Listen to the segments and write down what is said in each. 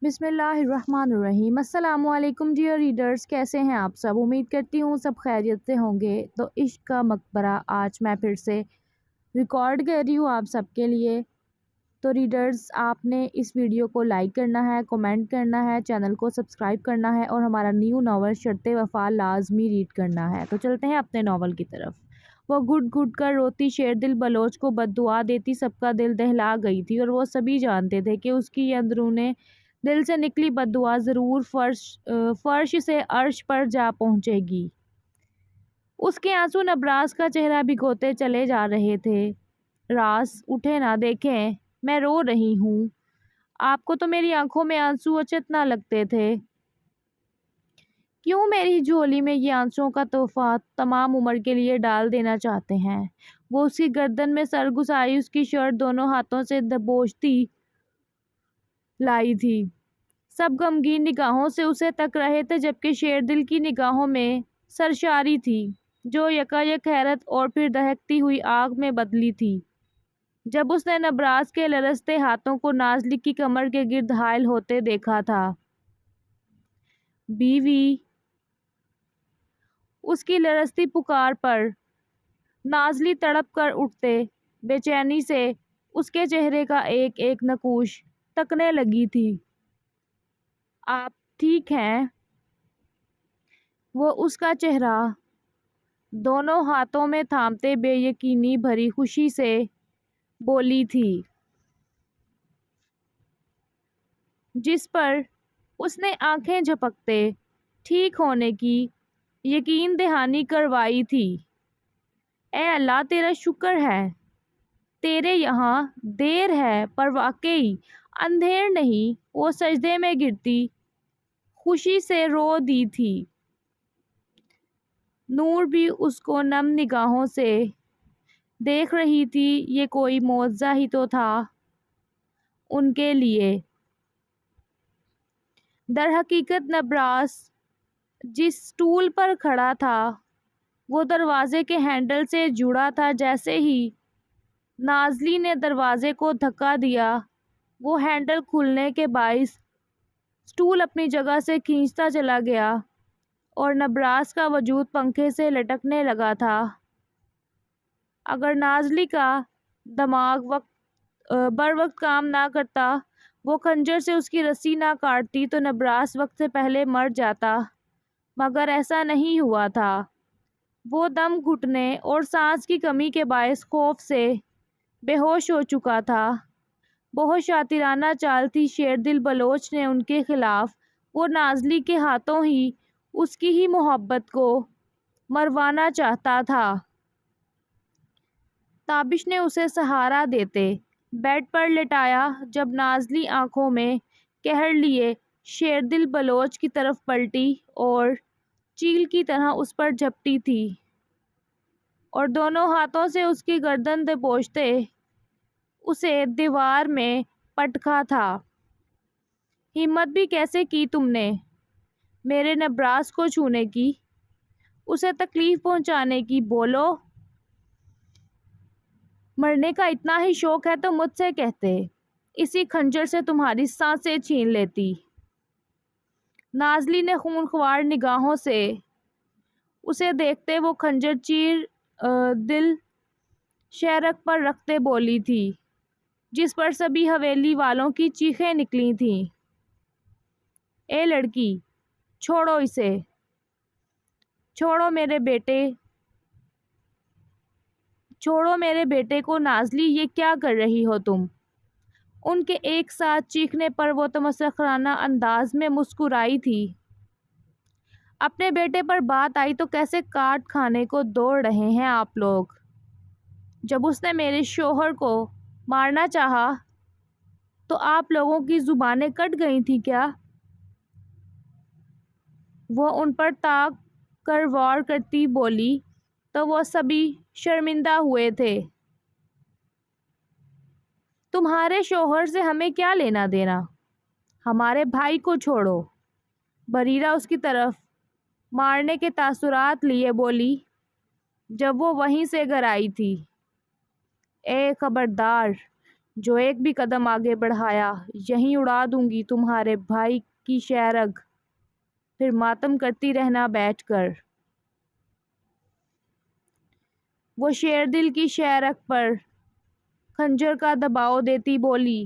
بسم اللہ الرحمن الرحیم۔ السلام علیکم ڈیئر ریڈرز، کیسے ہیں آپ سب؟ امید کرتی ہوں سب خیریت سے ہوں گے۔ تو عشق کا مقبرہ آج میں پھر سے ریکارڈ کر رہی ہوں آپ سب کے لیے۔ تو ریڈرز، آپ نے اس ویڈیو کو لائک کرنا ہے، کومنٹ کرنا ہے، چینل کو سبسکرائب کرنا ہے اور ہمارا نیو ناول شرط وفا لازمی ریڈ کرنا ہے۔ تو چلتے ہیں اپنے ناول کی طرف۔ وہ گھٹ گھٹ کر روتی شیر دل بلوچ کو بد دعا دیتی سب کا دل دہلا گئی تھی، اور وہ سبھی جانتے تھے کہ اس کی یہ اندرون دل سے نکلی بد دعا ضرور فرش سے عرش پر جا پہنچے گی۔ اس کے آنسو نبراس کا چہرہ بھگوتے چلے جا رہے تھے۔ راس اٹھے نہ دیکھیں، میں رو رہی ہوں۔ آپ کو تو میری آنکھوں میں آنسو اچت نہ لگتے تھے۔ کیوں میری جھولی میں یہ آنسوؤں کا تحفہ تمام عمر کے لیے ڈال دینا چاہتے ہیں؟ وہ اس کی گردن میں سر گھسائی اس کی شرٹ دونوں ہاتھوں سے دبوچتی لائی تھی۔ سب غمگین نگاہوں سے اسے تک رہے تھے، جبکہ شیر دل کی نگاہوں میں سرشاری تھی جو یکایک حیرت اور پھر دہکتی ہوئی آگ میں بدلی تھی جب اس نے نبراس کے لرزتے ہاتھوں کو نازلی کی کمر کے گرد حائل ہوتے دیکھا تھا۔ بیوی! اس کی لرزتی پکار پر نازلی تڑپ کر اٹھتے بے چینی سے اس کے چہرے کا ایک ایک نقوش تکنے لگی تھی۔ آپ ٹھیک ہیں؟ وہ اس کا چہرہ دونوں ہاتھوں میں تھامتے بے یقینی بھری خوشی سے بولی تھی، جس پر اس نے آنکھیں جھپکتے ٹھیک ہونے کی یقین دہانی کروائی تھی۔ اے اللہ، تیرا شکر ہے، تیرے یہاں دیر ہے پر واقعی اندھیر نہیں۔ وہ سجدے میں گرتی خوشی سے رو دی تھی۔ نور بھی اس کو نم نگاہوں سے دیکھ رہی تھی۔ یہ کوئی معجزہ ہی تو تھا ان کے لیے۔ در حقیقت نبراس جس سٹول پر کھڑا تھا وہ دروازے کے ہینڈل سے جڑا تھا۔ جیسے ہی نازلی نے دروازے کو دھکا دیا، وہ ہینڈل کھلنے کے باعث سٹول اپنی جگہ سے کھینچتا چلا گیا اور نبراس کا وجود پنکھے سے لٹکنے لگا تھا۔ اگر نازلی کا دماغ بر وقت کام نہ کرتا، وہ خنجر سے اس کی رسی نہ کاٹتی تو نبراس وقت سے پہلے مر جاتا، مگر ایسا نہیں ہوا تھا۔ وہ دم گھٹنے اور سانس کی کمی کے باعث خوف سے بے ہوش ہو چکا تھا۔ بہت شاطرانہ چال تھی شیر دل بلوچ نے ان کے خلاف۔ وہ نازلی کے ہاتھوں ہی اس کی ہی محبت کو مروانا چاہتا تھا۔ تابش نے اسے سہارا دیتے بیڈ پر لٹایا۔ جب نازلی آنکھوں میں قہر لیے شیر دل بلوچ کی طرف پلٹی اور چیل کی طرح اس پر جھپٹی تھی اور دونوں ہاتھوں سے اس کی گردن دبوچتے اسے دیوار میں پٹکا تھا۔ ہمت بھی کیسے کی تم نے میرے نبراس کو چھونے کی، اسے تکلیف پہنچانے کی؟ بولو، مرنے کا اتنا ہی شوق ہے تو مجھ سے کہتے، اسی خنجر سے تمہاری سانسیں چھین لیتی۔ نازلی نے خونخوار نگاہوں سے اسے دیکھتے وہ خنجر چیر دل شہرک پر رکھتے بولی تھی، جس پر سبھی حویلی والوں کی چیخیں نکلی تھیں۔ اے لڑکی، چھوڑو اسے، چھوڑو میرے بیٹے کو۔ نازلی، یہ کیا کر رہی ہو تم؟ ان کے ایک ساتھ چیخنے پر وہ تمسخرانہ انداز میں مسکرائی تھی۔ اپنے بیٹے پر بات آئی تو کیسے کاٹ کھانے کو دوڑ رہے ہیں آپ لوگ؟ جب اس نے میرے شوہر کو مارنا چاہا تو آپ لوگوں کی زبانیں کٹ گئی تھیں کیا؟ وہ ان پر تاک کر وار کرتی بولی تو وہ سبھی شرمندہ ہوئے تھے۔ تمہارے شوہر سے ہمیں کیا لینا دینا؟ ہمارے بھائی کو چھوڑو۔ بریرہ اس کی طرف مارنے کے تاثرات لیے بولی جب وہ وہیں سے گھر آئی تھی۔ اے خبردار، جو ایک بھی قدم آگے بڑھایا یہیں اڑا دوں گی تمہارے بھائی کی شہرگ، پھر ماتم کرتی رہنا بیٹھ کر۔ وہ شیر دل کی شہرگ پر خنجر کا دباؤ دیتی بولی،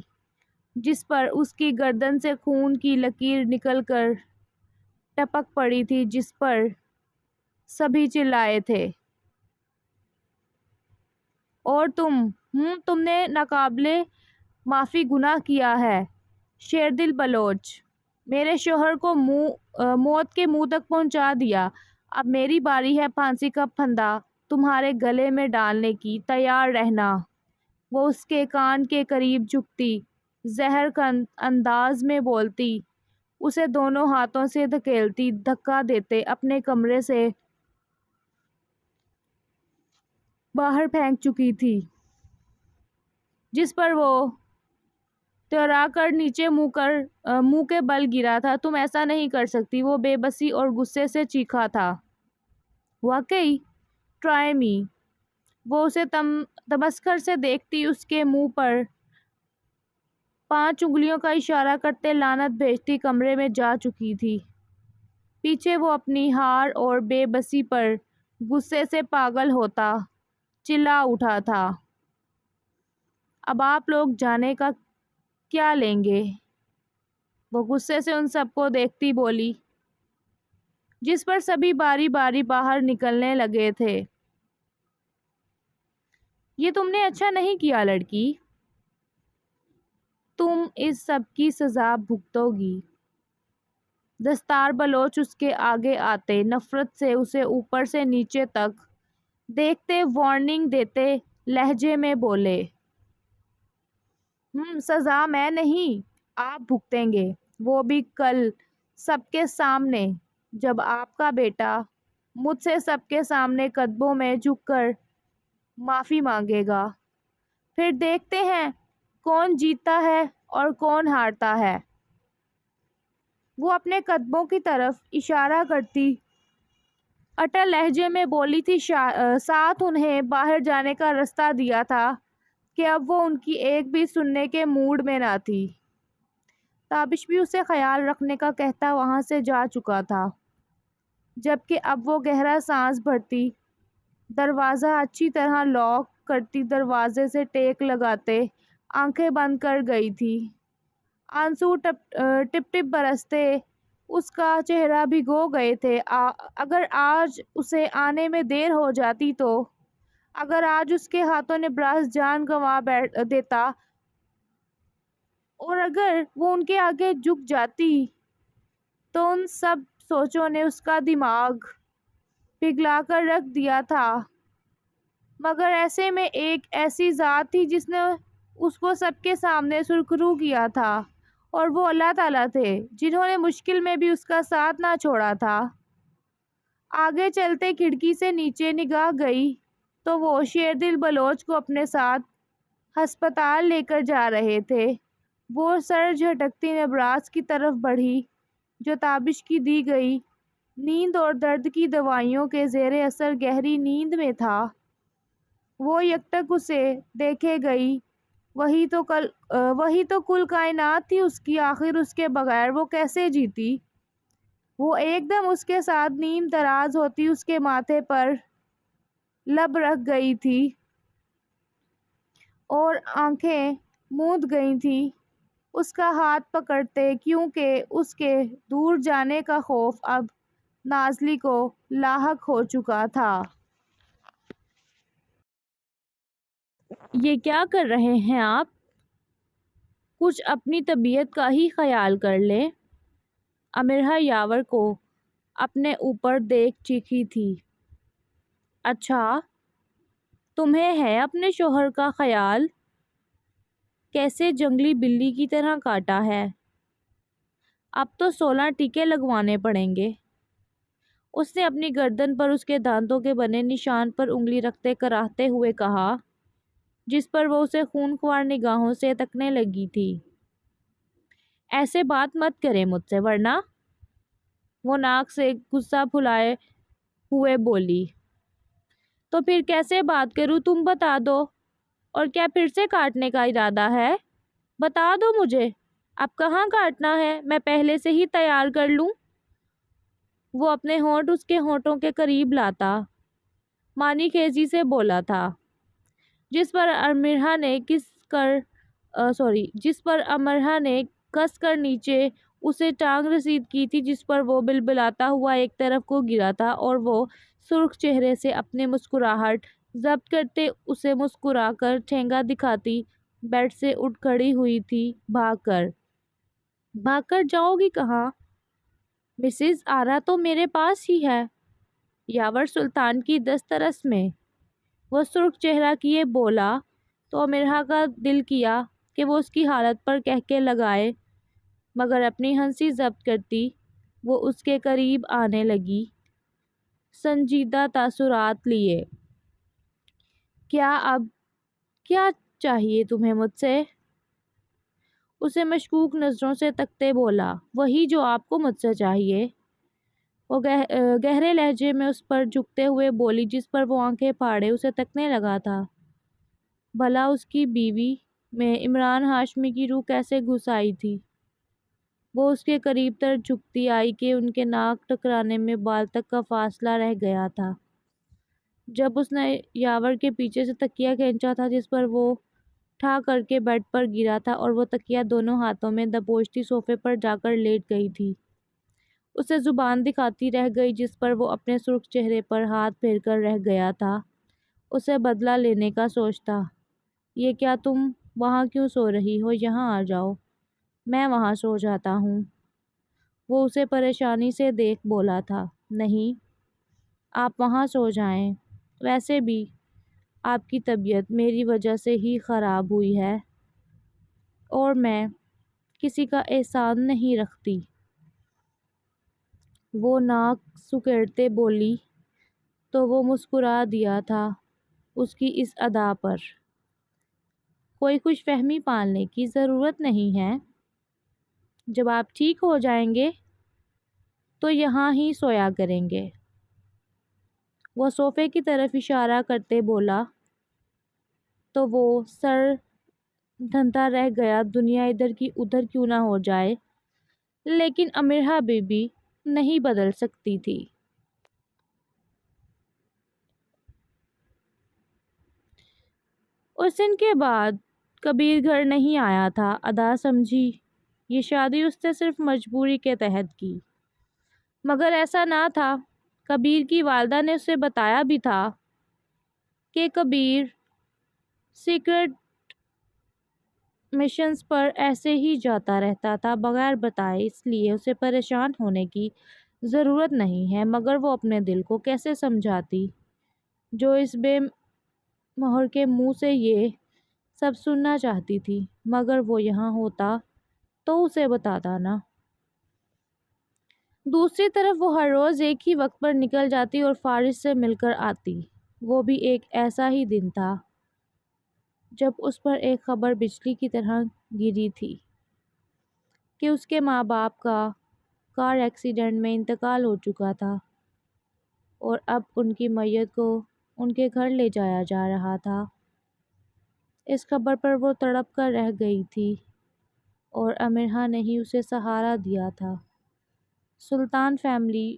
جس پر اس کی گردن سے خون کی لکیر نکل کر ٹپک پڑی تھی، جس پر سبھی چلائے تھے۔ اور تم نے ناقابل معافی گناہ کیا ہے شیر دل بلوچ، میرے شوہر کو موت کے منہ تک پہنچا دیا۔ اب میری باری ہے پھانسی کا پھندا تمہارے گلے میں ڈالنے کی، تیار رہنا۔ وہ اس کے کان کے قریب جھکتی، زہر کن انداز میں بولتی، اسے دونوں ہاتھوں سے دھکیلتی، دھکا دیتے اپنے کمرے سے باہر پھینک چکی تھی، جس پر وہ تیرا کر نیچے منہ کے بل گرا تھا۔ تم ایسا نہیں کر سکتی، وہ بے بسی اور غصے سے چیخا تھا۔ واقعی، ٹرائی می۔ وہ اسے تمسخر سے دیکھتی، اس کے منہ پر 5 انگلیوں کا اشارہ کرتے لعنت بھیجتی کمرے میں جا چکی تھی۔ پیچھے وہ اپنی ہار اور بے بسی پر غصے سے پاگل ہوتا چلا اٹھا تھا۔ اب آپ لوگ جانے کا کیا لیں گے؟ وہ غصے سے ان سب کو دیکھتی بولی، جس پر سبھی باری باری باہر نکلنے لگے تھے۔ یہ تم نے اچھا نہیں کیا لڑکی، تم اس سب کی سزا بھگتو گی۔ دستار بلوچ اس کے آگے آتے نفرت سے اسے اوپر سے نیچے تک دیکھتے وارننگ دیتے لہجے میں بولے، سزا میں نہیں، آپ بھگتیں گے، وہ بھی کل سب کے سامنے، جب آپ کا بیٹا مجھ سے سب کے سامنے قدموں میں جھک کر معافی مانگے گا۔ پھر دیکھتے ہیں کون جیتتا ہے اور کون ہارتا ہے۔ وہ اپنے قدموں کی طرف اشارہ کرتی اٹل لہجے میں بولی تھی، ساتھ انہیں باہر جانے کا راستہ دیا تھا کہ اب وہ ان کی ایک بھی سننے کے موڈ میں نہ تھی۔ تابش بھی اسے خیال رکھنے کا کہتا وہاں سے جا چکا تھا، جبکہ اب وہ گہرا سانس بھرتی، دروازہ اچھی طرح لاک کرتی، دروازے سے ٹیک لگاتے آنکھیں بند کر گئی تھی۔ آنسو ٹپ ٹپ برستے اس کا چہرہ بھگو گئے تھے۔ اگر آج اسے آنے میں دیر ہو جاتی تو، اگر آج اس کے ہاتھوں نے براس جان گنوا دیتا، اور اگر وہ ان کے آگے جھک جاتی، تو ان سب سوچوں نے اس کا دماغ پگھلا کر رکھ دیا تھا۔ مگر ایسے میں ایک ایسی ذات تھی جس نے اس کو سب کے سامنے سرخرو کیا تھا، اور وہ اللہ تعالیٰ تھے، جنہوں نے مشکل میں بھی اس کا ساتھ نہ چھوڑا تھا۔ آگے چلتے کھڑکی سے نیچے نگاہ گئی تو وہ شیر دل بلوچ کو اپنے ساتھ ہسپتال لے کر جا رہے تھے۔ وہ سر جھٹکتی نبراس کی طرف بڑھی، جو تابش کی دی گئی نیند اور درد کی دوائیوں کے زیر اثر گہری نیند میں تھا۔ وہ یکٹک اسے دیکھے گئی، وہی تو کل کائنات تھی اس کی، آخر اس کے بغیر وہ کیسے جیتی؟ وہ ایک دم اس کے ساتھ نیم دراز ہوتی اس کے ماتھے پر لب رکھ گئی تھی اور آنکھیں موند گئی تھی اس کا ہاتھ پکڑتے، کیونکہ اس کے دور جانے کا خوف اب نازلی کو لاحق ہو چکا تھا۔ یہ کیا کر رہے ہیں آپ؟ کچھ اپنی طبیعت کا ہی خیال کر لیں۔ امرہ یاور کو اپنے اوپر دیکھ چیخی تھی۔ اچھا، تمہیں ہے اپنے شوہر کا خیال؟ کیسے جنگلی بلی کی طرح کاٹا ہے۔ اب تو 16 ٹیکے لگوانے پڑیں گے۔ اس نے اپنی گردن پر اس کے دانتوں کے بنے نشان پر انگلی رکھتے کراہتے ہوئے کہا، جس پر وہ اسے خونخوار نگاہوں سے تکنے لگی تھی۔ ایسے بات مت کریں مجھ سے، ورنہ… وہ ناک سے غصہ پھلائے ہوئے بولی۔ تو پھر کیسے بات کروں، تم بتا دو۔ اور کیا پھر سے کاٹنے کا ارادہ ہے؟ بتا دو مجھے، اب کہاں کاٹنا ہے، میں پہلے سے ہی تیار کر لوں۔ وہ اپنے ہونٹ اس کے ہونٹوں کے قریب لاتا مانی خیزی سے بولا تھا، جس پر امرہ نے کس کر نیچے اسے ٹانگ رسید کی تھی، جس پر وہ بلبلاتا ہوا ایک طرف کو گرا تھا اور وہ سرخ چہرے سے اپنے مسکراہٹ ضبط کرتے اسے مسکرا کر ٹھینگا دکھاتی بیڈ سے اٹھ کھڑی ہوئی تھی۔ بھاگ کر جاؤ گی کہاں؟ مسز آرا تو میرے پاس ہی ہے، یاور سلطان کی دسترس میں، وہ سرخ چہرہ کیے بولا تو امرہ کا دل کیا کہ وہ اس کی حالت پر کہکے لگائے، مگر اپنی ہنسی ضبط کرتی وہ اس کے قریب آنے لگی سنجیدہ تاثرات لیے۔ کیا چاہیے تمہیں مجھ سے؟ اسے مشکوک نظروں سے تکتے بولا۔ وہی جو آپ کو مجھ سے چاہیے، وہ گہرے لہجے میں اس پر جھکتے ہوئے بولی، جس پر وہ آنکھیں پھاڑے اسے تکنے لگا تھا۔ بھلا اس کی بیوی میں عمران ہاشمی کی روح کیسے گھس آئی تھی؟ وہ اس کے قریب تر جھکتی آئی کہ ان کے ناک ٹکرانے میں بال تک کا فاصلہ رہ گیا تھا۔ جب اس نے یاور کے پیچھے سے تکیہ کھینچا تھا جس پر وہ ٹھا کر کے بیڈ پر گرا تھا، اور وہ تکیہ دونوں ہاتھوں میں دبوچتی صوفے پر جا کر لیٹ گئی تھی، اسے زبان دکھاتی رہ گئی جس پر وہ اپنے سرخ چہرے پر ہاتھ پھیر کر رہ گیا تھا، اسے بدلہ لینے کا سوچتا۔ یہ کیا، تم وہاں کیوں سو رہی ہو؟ یہاں آ جاؤ، میں وہاں سو جاتا ہوں۔ وہ اسے پریشانی سے دیکھ بولا تھا۔ نہیں، آپ وہاں سو جائیں، ویسے بھی آپ کی طبیعت میری وجہ سے ہی خراب ہوئی ہے، اور میں کسی کا احسان نہیں رکھتی۔ وہ ناک سکیڑتے بولی تو وہ مسکرا دیا تھا اس کی اس ادا پر۔ کوئی خوش فہمی پالنے کی ضرورت نہیں ہے، جب آپ ٹھیک ہو جائیں گے تو یہاں ہی سویا کریں گے۔ وہ صوفے کی طرف اشارہ کرتے بولا تو وہ سر دھنتا رہ گیا، دنیا ادھر کی ادھر کیوں نہ ہو جائے، لیکن امرہ بی بی نہیں بدل سکتی تھی۔ اس دن کے بعد کبیر گھر نہیں آیا تھا۔ ادا سمجھی یہ شادی اس نے صرف مجبوری کے تحت کی، مگر ایسا نہ تھا۔ کبیر کی والدہ نے اسے بتایا بھی تھا کہ کبیر سیکرٹ مشنز پر ایسے ہی جاتا رہتا تھا بغیر بتائے، اس لیے اسے پریشان ہونے کی ضرورت نہیں ہے، مگر وہ اپنے دل کو کیسے سمجھاتی جو اس بے مہر کے منہ سے یہ سب سننا چاہتی تھی، مگر وہ یہاں ہوتا تو اسے بتاتا نا۔ دوسری طرف وہ ہر روز ایک ہی وقت پر نکل جاتی اور فارس سے مل کر آتی۔ وہ بھی ایک ایسا ہی دن تھا جب اس پر ایک خبر بجلی کی طرح گری تھی کہ اس کے ماں باپ کا کار ایکسیڈنٹ میں انتقال ہو چکا تھا، اور اب ان کی میت کو ان کے گھر لے جایا جا رہا تھا۔ اس خبر پر وہ تڑپ کر رہ گئی تھی، اور امرہ نے ہی اسے سہارا دیا تھا۔ سلطان فیملی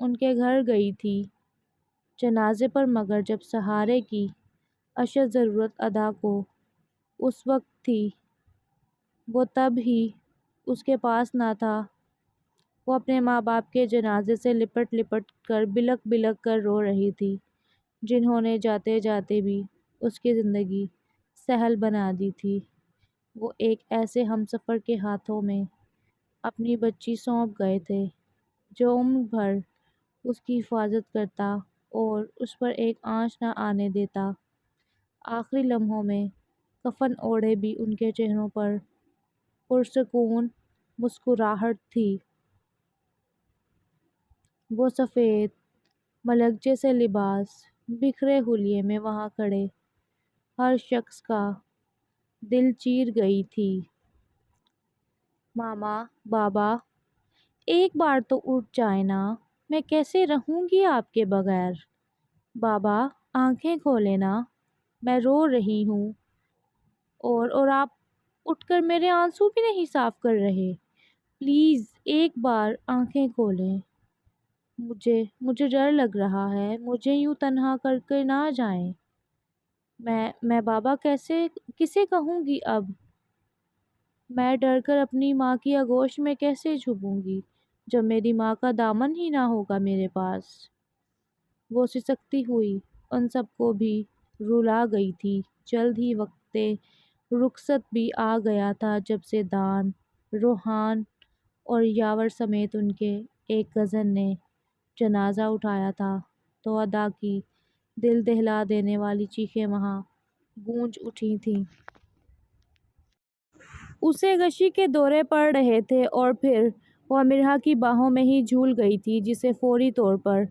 ان کے گھر گئی تھی جنازے پر، مگر جب سہارے کی اشد ضرورت ادا کو اس وقت تھی، وہ تب ہی اس کے پاس نہ تھا۔ وہ اپنے ماں باپ کے جنازے سے لپٹ لپٹ کر بلک بلک کر رو رہی تھی، جنہوں نے جاتے جاتے بھی اس کی زندگی سہل بنا دی تھی۔ وہ ایک ایسے ہمسفر کے ہاتھوں میں اپنی بچی سونپ گئے تھے جو عمر بھر اس کی حفاظت کرتا اور اس پر ایک آنچ نہ آنے دیتا۔ آخری لمحوں میں کفن اوڑھے بھی ان کے چہروں پر پرسکون مسکراہٹ تھی۔ وہ سفید ملکجے سے لباس بکھرے حلیے میں وہاں کھڑے ہر شخص کا دل چیر گئی تھی۔ ماما، بابا، ایک بار تو اٹھ جائیں نا، میں کیسے رہوں گی آپ کے بغیر؟ بابا، آنکھیں کھولیں نا، میں رو رہی ہوں۔ اور آپ اٹھ کر میرے آنسو بھی نہیں صاف کر رہے؟ پلیز ایک بار آنکھیں کھولیں۔ مجھے ڈر لگ رہا ہے، مجھے یوں تنہا کر کے نہ جائیں۔ میں بابا کسے کہوں گی اب؟ میں ڈر کر اپنی ماں کی آغوش میں کیسے چھپوں گی جب میری ماں کا دامن ہی نہ ہوگا میرے پاس؟ وہ سسکتی ہوئی ان سب کو بھی رلا گئی تھی۔ جلد ہی وقت رخصت بھی آ گیا تھا جب سے دان، روحان اور یاور سمیت ان کے ایک کزن نے جنازہ اٹھایا تھا تو ادا کی دل دہلا دینے والی چیخیں وہاں گونج اٹھی تھیں۔ اسے غشی کے دورے پڑ رہے تھے اور پھر وہ امرا کی باہوں میں ہی جھول گئی تھی جسے فوری طور پر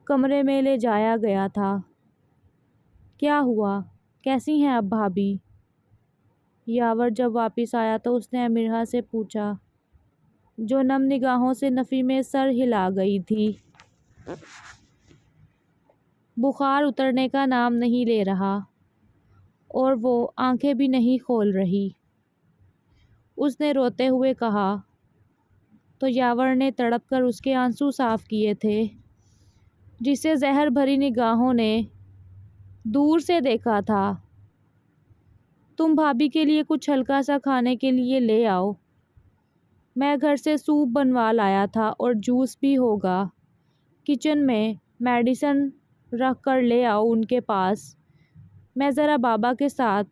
کمرے میں لے جایا گیا تھا۔ کیا ہوا؟ کیسی ہیں اب بھابھی؟ یاور جب واپس آیا تو اس نے امرا سے پوچھا جو نم نگاہوں سے نفی میں سر ہلا گئی تھی۔ بخار اترنے کا نام نہیں لے رہا اور وہ آنکھیں بھی نہیں کھول رہی، اس نے روتے ہوئے کہا۔ تو یاور نے تڑپ کر اس کے آنسو صاف کیے تھے جسے زہر بھری نگاہوں نے دور سے دیکھا تھا۔ تم بھابھی کے لیے کچھ ہلکا سا کھانے کے لیے لے آؤ، میں گھر سے سوپ بنوا لایا تھا اور جوس بھی ہوگا، کچن میں میڈیسن رکھ کر لے آؤ ان کے پاس، میں ذرا بابا کے ساتھ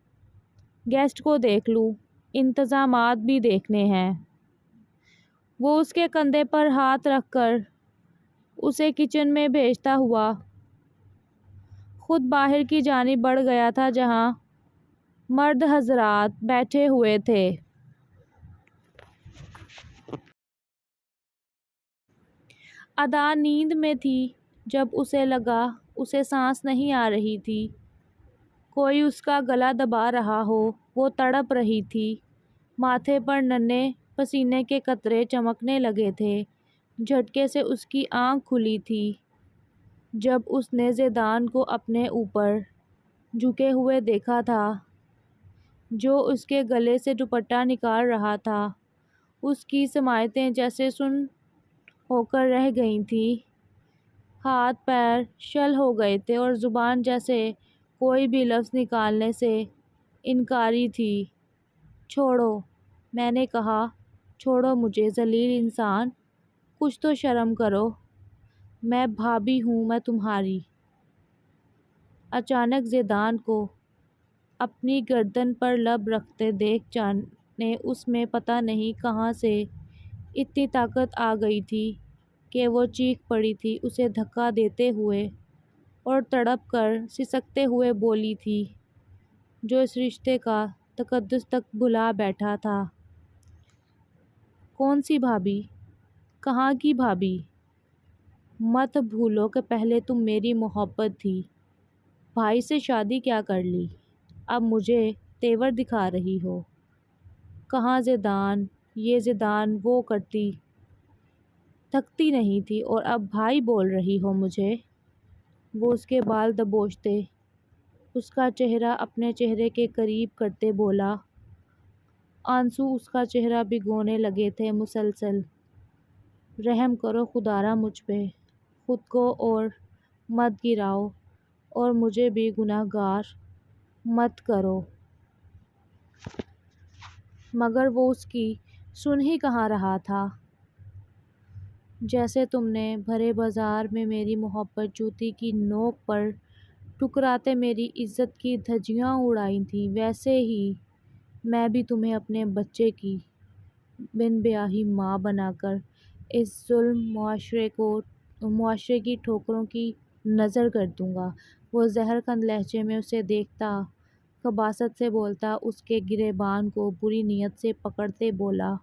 گیسٹ کو دیکھ لوں، انتظامات بھی دیکھنے ہیں۔ وہ اس کے کندھے پر ہاتھ رکھ کر اسے کچن میں بھیجتا ہوا خود باہر کی جانب بڑھ گیا تھا جہاں مرد حضرات بیٹھے ہوئے تھے۔ ادا نیند میں تھی جب اسے لگا اسے سانس نہیں آ رہی تھی، کوئی اس کا گلا دبا رہا ہو۔ وہ تڑپ رہی تھی، ماتھے پر ننھے پسینے کے قطرے چمکنے لگے تھے۔ جھٹکے سے اس کی آنکھ کھلی تھی جب اس نے زیدان کو اپنے اوپر جھکے ہوئے دیکھا تھا جو اس کے گلے سے دوپٹہ نکال رہا تھا۔ اس کی سماعتیں جیسے سن ہو کر رہ گئی تھیں، ہاتھ پیر شل ہو گئے تھے اور زبان جیسے کوئی بھی لفظ نکالنے سے انکاری تھی۔ چھوڑو، میں نے کہا، چھوڑو مجھے ذلیل انسان، کچھ تو شرم کرو، میں بھابھی ہوں، میں تمہاری۔ اچانک زیدان کو اپنی گردن پر لب رکھتے دیکھ جانے اس میں پتہ نہیں کہاں سے اتنی طاقت آ گئی تھی کہ وہ چیخ پڑی تھی، اسے دھکا دیتے ہوئے اور تڑپ کر سسکتے ہوئے بولی تھی جو اس رشتے کا تقدس تک بھلا بیٹھا تھا۔ کون سی بھابھی؟ کہاں کی بھابھی؟ مت بھولو کہ پہلے تم میری محبت تھی، بھائی سے شادی کیا کر لی، اب مجھے تیور دکھا رہی ہو۔ کہاں زیدان، یہ زیدان وہ کرتی تھکتی نہیں تھی اور اب بھائی بول رہی ہو مجھے؟ وہ اس کے بال دبوچتے، اس کا چہرہ اپنے چہرے کے قریب کرتے بولا۔ آنسو اس کا چہرہ بھگونے لگے تھے مسلسل۔ رحم کرو خدارا مجھ پہ، خود کو اور مت گراؤ اور مجھے بھی گناہ گار مت کرو۔ مگر وہ اس کی سن ہی کہاں رہا تھا۔ جیسے تم نے بھرے بازار میں میری محبت جوتی کی نوک پر ٹھکراتے میری عزت کی دھجیاں اڑائی تھیں، ویسے ہی میں بھی تمہیں اپنے بچے کی بن بیاہی ماں بنا کر اس ظالم معاشرے کی ٹھوکروں کی نذر کر دوں گا۔ وہ زہر کند لہجے میں اسے دیکھتا، خباثت سے بولتا، اس کے گریباں کو بری نیت سے پکڑتے بولا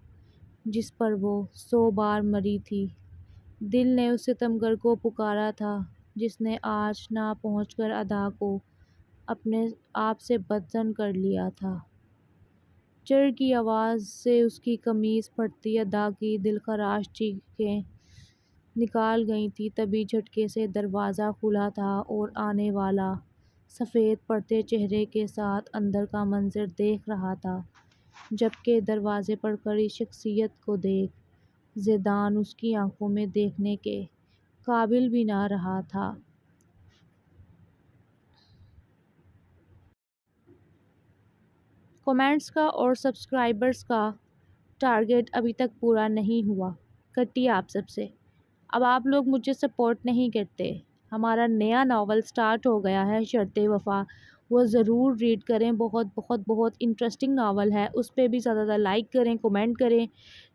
جس پر وہ 100 بار مری تھی۔ دل نے اس ستمگر کو پکارا تھا جس نے آج نہ پہنچ کر ادا کو اپنے آپ سے بدظن کر لیا تھا۔ چر کی آواز سے اس کی قمیض پھٹتی، ادا کی دلخراش چیخیں نکل گئی تھیں۔ تبھی جھٹکے سے دروازہ کھلا تھا اور آنے والا سفید پڑتے چہرے کے ساتھ اندر کا منظر دیکھ رہا تھا، جبکہ دروازے پر کھڑی شخصیت کو دیکھ زیدان اس کی آنکھوں میں دیکھنے کے قابل بھی نہ رہا تھا۔ کمنٹس کا اور سبسکرائبرز کا ٹارگٹ ابھی تک پورا نہیں ہوا، کٹی آپ سب سے۔ اب آپ لوگ مجھے سپورٹ نہیں کرتے۔ ہمارا نیا ناول سٹارٹ ہو گیا ہے، شرط وفا، وہ ضرور ریڈ کریں، بہت بہت بہت انٹرسٹنگ ناول ہے۔ اس پہ بھی زیادہ زیادہ لائک کریں، کمنٹ کریں،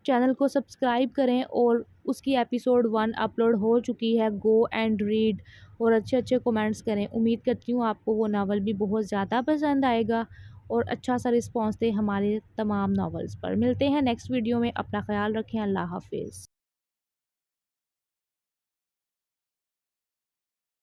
چینل کو سبسکرائب کریں، اور اس کی ایپیسوڈ 1 اپلوڈ ہو چکی ہے، گو اینڈ ریڈ، اور اچھے اچھے کمنٹس کریں۔ امید کرتی ہوں آپ کو وہ ناول بھی بہت زیادہ پسند آئے گا اور اچھا سا رسپانس دیں ہمارے تمام ناولز پر۔ ملتے ہیں نیکسٹ ویڈیو میں، اپنا خیال رکھیں، اللہ حافظ۔